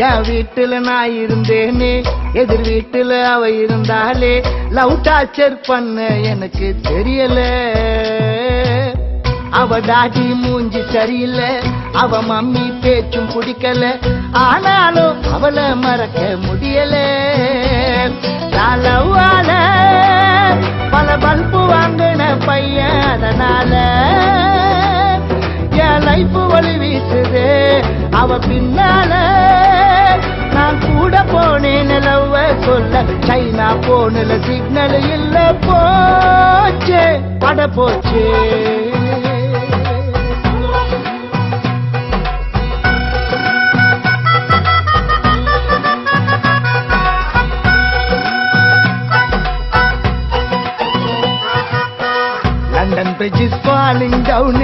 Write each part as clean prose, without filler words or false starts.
என் வீட்டுல நான் இருந்தேனே, எதிர் வீட்டுல அவ இருந்தாலே, லவ் டார்ச்சர் பண்ண எனக்கு தெரியல. அவ டாடி மூஞ்சி சரியில்லை, அவ மம்மி பேச்சும் பிடிக்கல, ஆனாலும் அவளை மறக்க முடியல. லவ்வால பல பல்பு வாங்கின பையன், அதனால என் லைஃப் ஒளி வீசுது அவ பின்னால. நான் கூட போனேன் லவ்வ சொல்ல, சைனா போனல சிக்னல் இல்ல, போச்சே பட போச்சே. London Bridge is falling down,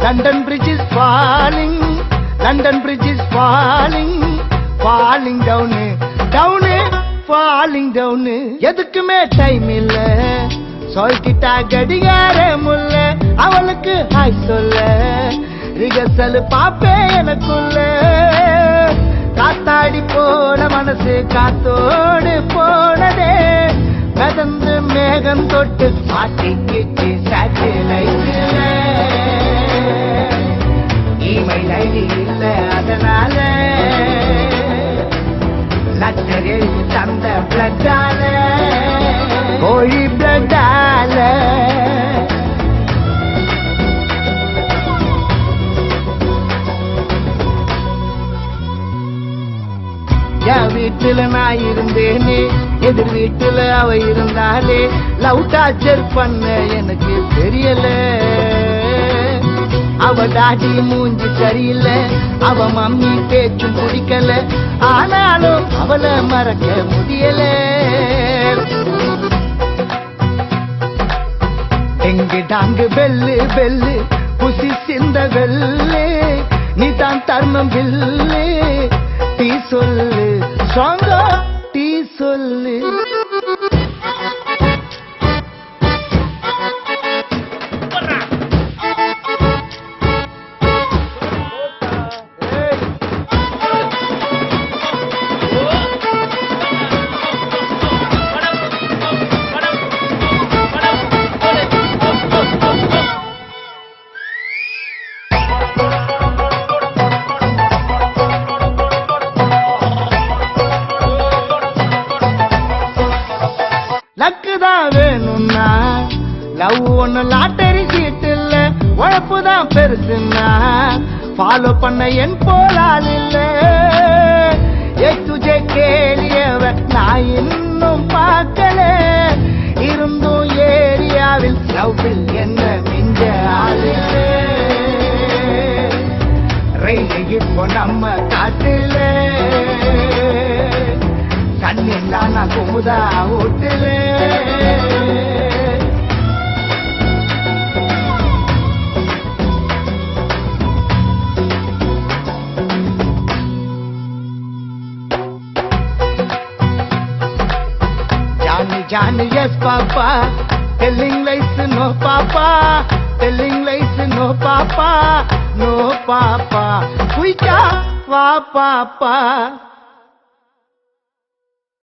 London Bridge is falling, London Bridge is falling, falling down, down, falling down. எதுக்குமே டைம் இல்ல, சொல்லிட்டா கடிகார முல்ல, அவளுக்கு ஹாய் சொல்ல, ரிகர்சல் பாப்பே எனக்குள்ள. காத்தாடி போன மனசு காத்தோடு போனதே, கதந்து மேகம் தொட்டு மாட்டிக்கிட்டு சேட்டலைட்ல. இமெயில் ஐடி இல்ல, அதனால லட்டர் எழுதி தந்த பிளட்டால, கோழி பிளட்டால. என் வீட்டுல நான் இருந்தேனே, எதிர் வீட்டுல அவ இருந்தாலே, லவ் டார்ச்சர் பண்ண எனக்கு தெரியல. அவ டாடி மூஞ்சி சரியில்லை, அவ மம்மி பேச்சும் பிடிக்கல, ஆனாலும் அவளை மறக்க முடியல. எங்கு டாங்கு பெல்லு பெல்லு புசி சிந்த வெள்ளு, நீ தான் தர்மம் பில்லு, டீ சொல்லு ஸ்ட்ராங்கா டீ சொல்லு. லக்குதான் வேணும்னா லவ் ஒண்ணு லாட்டரி சீட் இல்ல, உழப்புதான் பெருசுன்னா ஃபாலோ பண்ண என் போலால் இல்ல. துஜே கேளியவ நான் இன்னும் பார்க்கல, இருந்தும் ஏரியாவில் லவ்வில் என்ன மிஞ்ச ஆளு. ரயில் இப்போ நம்ம காட்டுல, கண்ணில்லா நான் Kumudha ஓட்டுல. Johnny Johnny yes papa, telling lies no papa, telling lies no papa, no papa, kuika va papa.